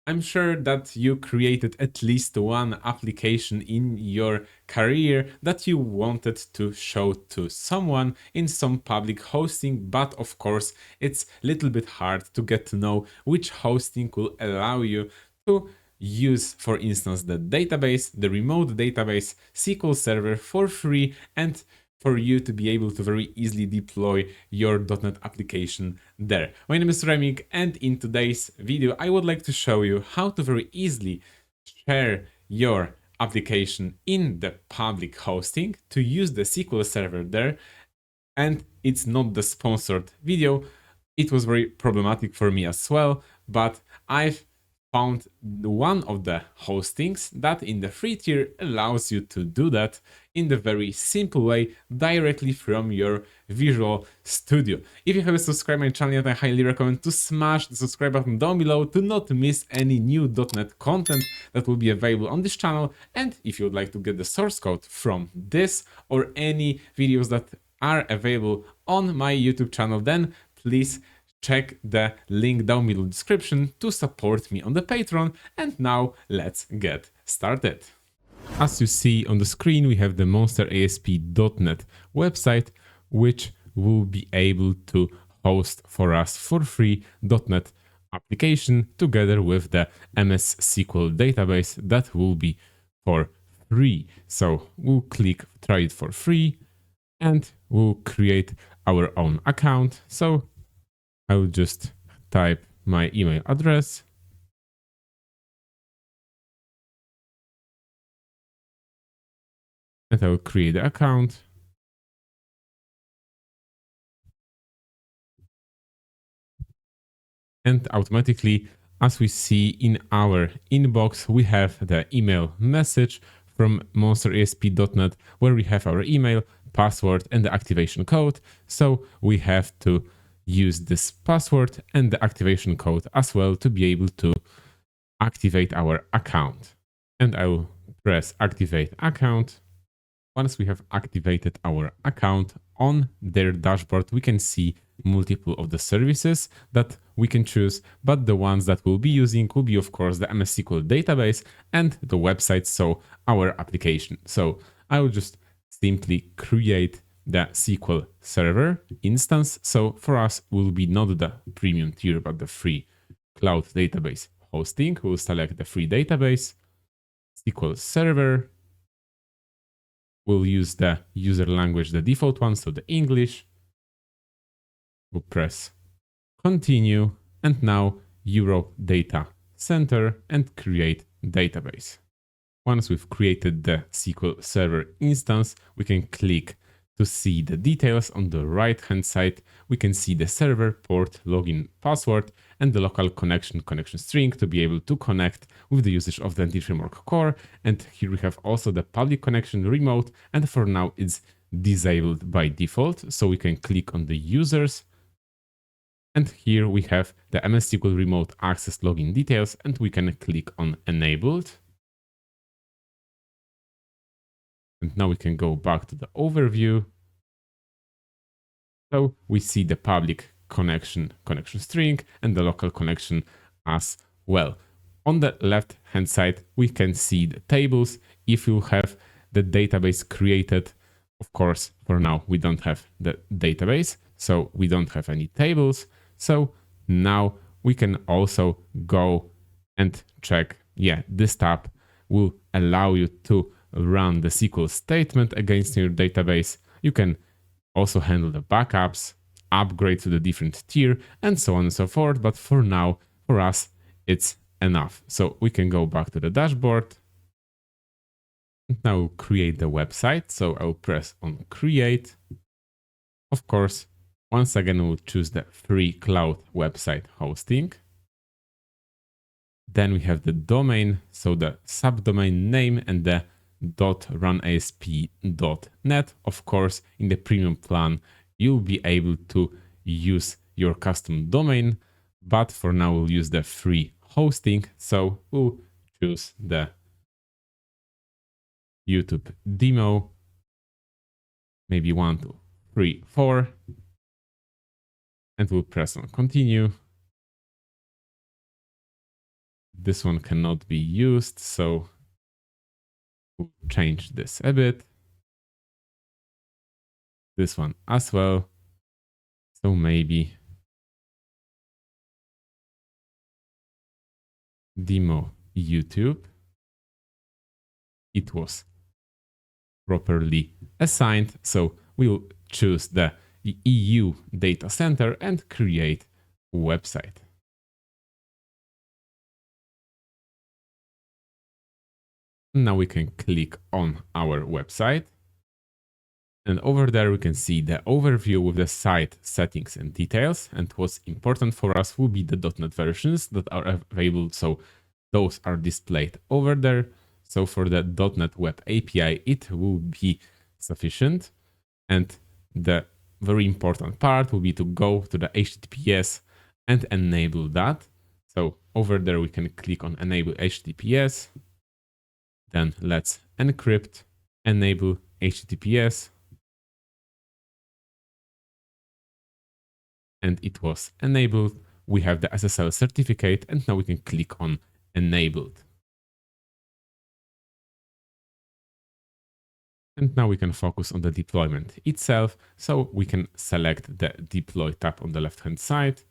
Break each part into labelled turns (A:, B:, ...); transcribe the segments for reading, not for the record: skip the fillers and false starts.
A: I'm sure that you created at least one application in your career that you wanted to show to someone in some public hosting, but of course, it's a little bit hard to get to know which hosting will allow you to use, for instance, the database, the remote database, SQL Server for free, and for you to be able to very easily deploy your .NET application there. My name is Remik, and in today's video I would like to show you how to very easily share your application in the public hosting to use the SQL Server there. And it's not the sponsored video. It was very problematic for me as well, but I've found one of the hostings that in the free tier allows you to do that in the very simple way directly from your Visual Studio. If you haven't subscribed to my channel yet, I highly recommend to smash the subscribe button down below to not miss any new .NET content that will be available on this channel. And if you would like to get the source code from this or any videos that are available on my YouTube channel, then please check the link down below in the description to support me on the Patreon. And now let's get started. As you see on the screen, we have the monsterasp.net website, which will be able to host for us for free .NET application together with the MSSQL database that will be for free. So we'll click try it for free and we'll create our own account. So I will just type my email address. And I will create the account. And automatically, as we see in our inbox, we have the email message from monsterasp.net where we have our email, password, and the activation code. So we have to use this password and the activation code as well to be able to activate our account. And I will press activate account. Once we have activated our account on their dashboard, we can see multiple of the services that we can choose, but the ones that we'll be using will be, of course, the MSSQL database and the website, so our application. So I will just simply create the SQL Server instance. So for us, will be not the premium tier, but the free cloud database hosting. We'll select the free database, SQL Server. We'll use the user language, the default one, so the English. We'll press continue, and now Europe Data Center and create database. Once we've created the SQL Server instance, we can click to see the details. On the right hand side, we can see the server, port, login, password, and the local connection string to be able to connect with the usage of the Entity Framework core. And here we have also the public connection remote, and for now it's disabled by default. So we can click on the users. And here we have the MSSQL remote access login details, and we can click on enabled. And now we can go back to the overview. So we see the public connection string and the local connection as well. On the left hand side, we can see the tables. If you have the database created, of course, for now, we don't have the database, so we don't have any tables. So now we can also go and check, this tab will allow you to run the SQL statement against your database. You can also handle the backups, upgrade to the different tier, and so on and so forth. But for now, for us, it's enough. So we can go back to the dashboard. Now we'll create the website. So I'll press on create. Of course, once again, we'll choose the free cloud website hosting. Then we have the domain, so the subdomain name and the .runasp.net. Of course, in the premium plan, you'll be able to use your custom domain, but for now we'll use the free hosting. So we'll choose the YouTube demo, maybe 1, 2, 3, 4, and we'll press on continue. this one cannot be used, so we'll change this a bit. This one as well. So maybe demo YouTube. It was properly assigned. So we'll choose the EU data center and create website. Now we can click on our website. And over there, we can see the overview with the site settings and details. And what's important for us will be the .NET versions that are available. So those are displayed over there. So for the .NET Web API, it will be sufficient. And the very important part will be to go to the HTTPS and enable that. So over there, we can click on enable HTTPS. Then let's encrypt, enable HTTPS. And it was enabled. We have the SSL certificate, and now we can click on enabled. And now we can focus on the deployment itself. So we can select the deploy tab on the left-hand side.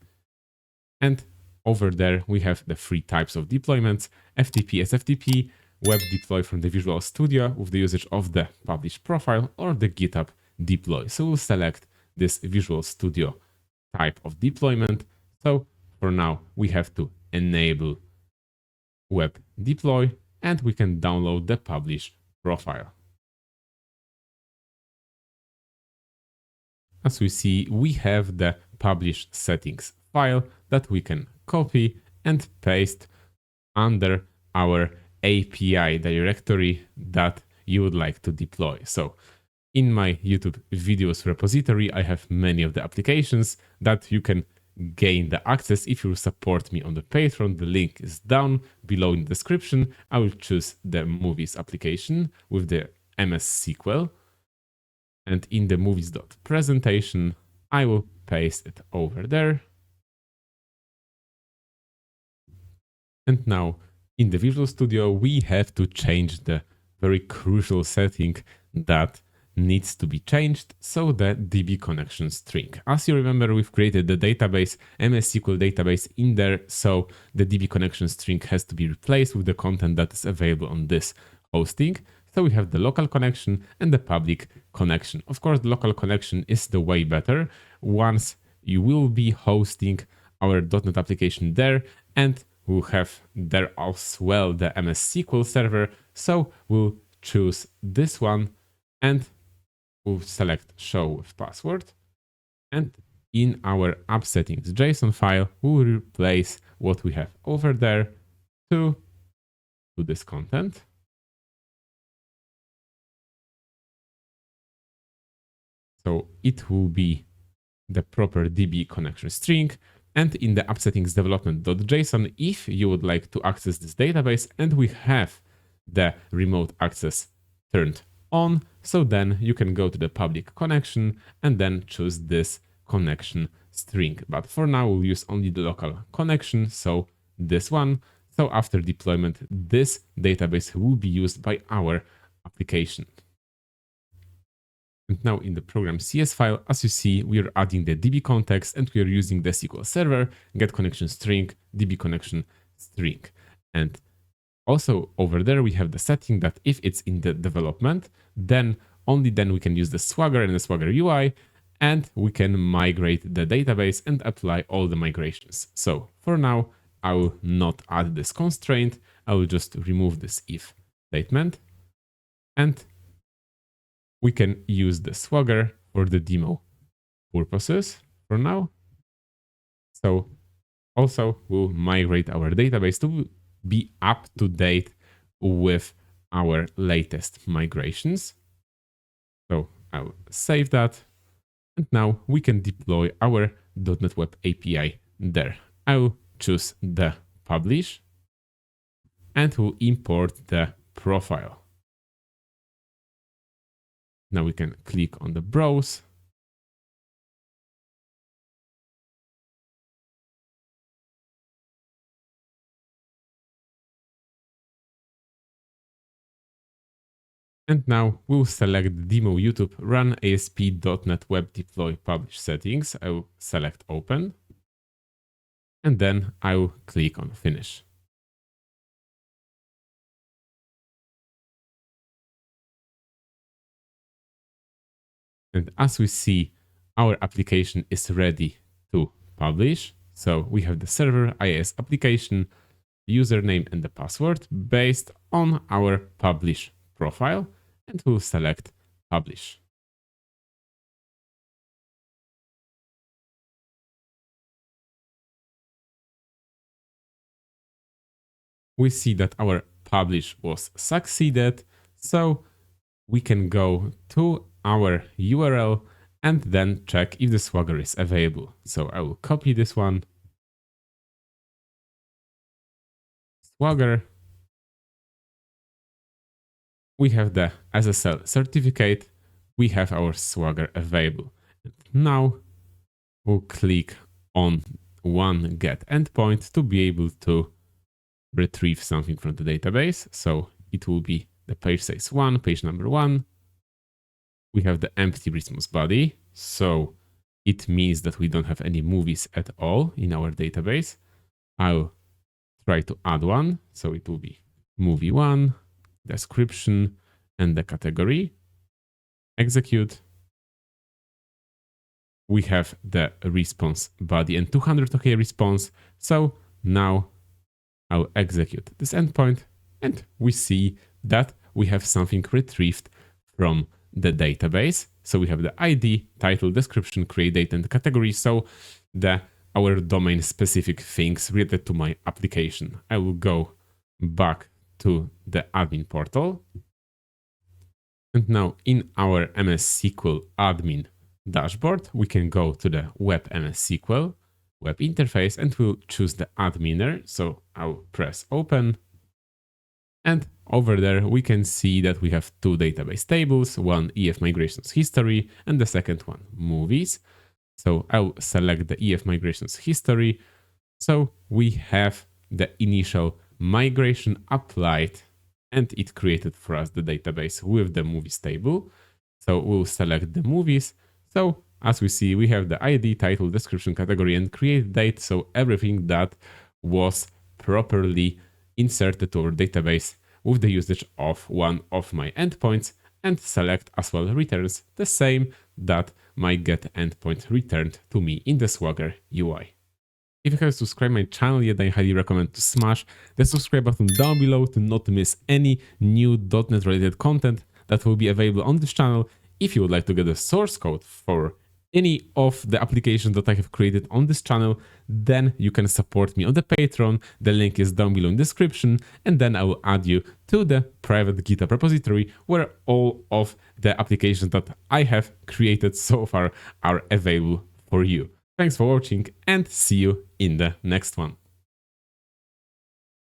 A: And over there, we have the three types of deployments: FTP, SFTP, web deploy from the Visual Studio with the usage of the published profile, or the GitHub deploy. So we'll select this Visual Studio type of deployment. So for now, we have to enable web deploy, and we can download the publish profile. As we see, we have the publish settings file that we can copy and paste under our API directory that you would like to deploy. So in my YouTube videos repository, I have many of the applications that you can gain the access if you support me on the Patreon. The link is down below in the description. I will choose the movies application with the MSSQL. And in the movies.presentation, I will paste it over there. And now in the Visual Studio, we have to change the very crucial setting that needs to be changed. So the DB connection string. As you remember, we've created the database, MSSQL database in there. So the DB connection string has to be replaced with the content that is available on this hosting. So we have the local connection and the public connection. Of course, the local connection is the way better once you will be hosting our .NET application there, and we'll have there as well the MSSQL server. So we'll choose this one and we'll select show with password. And in our app settings JSON file, we'll replace what we have over there to this content. So it will be the proper DB connection string. And in the app settings development.json, if you would like to access this database and we have the remote access turned on, so then you can go to the public connection and then choose this connection string. But for now, we'll use only the local connection, so this one. So after deployment, this database will be used by our application. And now in the program CS file, as you see, we are adding the DB context and we are using the SQL Server, get connection string, DB connection string. And also over there, we have the setting that if it's in the development, then only then we can use the Swagger and the Swagger UI, and we can migrate the database and apply all the migrations. So for now, I will not add this constraint. I will just remove this if statement, and we can use the Swagger for the demo purposes for now. So also we'll migrate our database to be up to date with our latest migrations. So I'll save that. And now we can deploy our .NET Web API there. I'll choose the publish and we'll import the profile. Now we can click on the browse. And now we'll select demo YouTube, run ASP.NET Web Deploy Publish Settings. I will select open, and then I will click on finish. And as we see, our application is ready to publish. So we have the server IIS application, username and the password based on our publish profile, and we'll select publish. We see that our publish was succeeded. So we can go to our URL and then check if the Swagger is available. So I will copy this one. Swagger. We have the SSL certificate. We have our Swagger available. And now we'll click on one get endpoint to be able to retrieve something from the database. So it will be the page size 1, page number 1. We have the empty response body. So it means that we don't have any movies at all in our database. I'll try to add one. So it will be movie 1, description, and the category. Execute. We have the response body and 200 OK response. So now I'll execute this endpoint, and we see that we have something retrieved from the database. So we have the ID, title, description, create date, and category. So our domain specific things related to my application. I will go back to the admin portal. And now in our MSSQL admin dashboard, we can go to the web MSSQL web interface and we'll choose the adminer. So I'll press open. And over there, we can see that we have two database tables, one EF migrations history and the second one movies. So I'll select the EF migrations history. So we have the initial migration applied and it created for us the database with the movies table. So we'll select the movies. So as we see, we have the ID, title, description, category, and create date. So everything that was properly inserted to our database with the usage of one of my endpoints, and select as well returns the same that my get endpoint returned to me in the Swagger UI. If you have subscribed my channel yet, I highly recommend to smash the subscribe button down below to not miss any new .NET related content that will be available on this channel. If you would like to get the source code for any of the applications that I have created on this channel, then you can support me on the Patreon. The link is down below in the description, and then I will add you to the private GitHub repository where all of the applications that I have created so far are available for you. Thanks for watching and see you in the next one.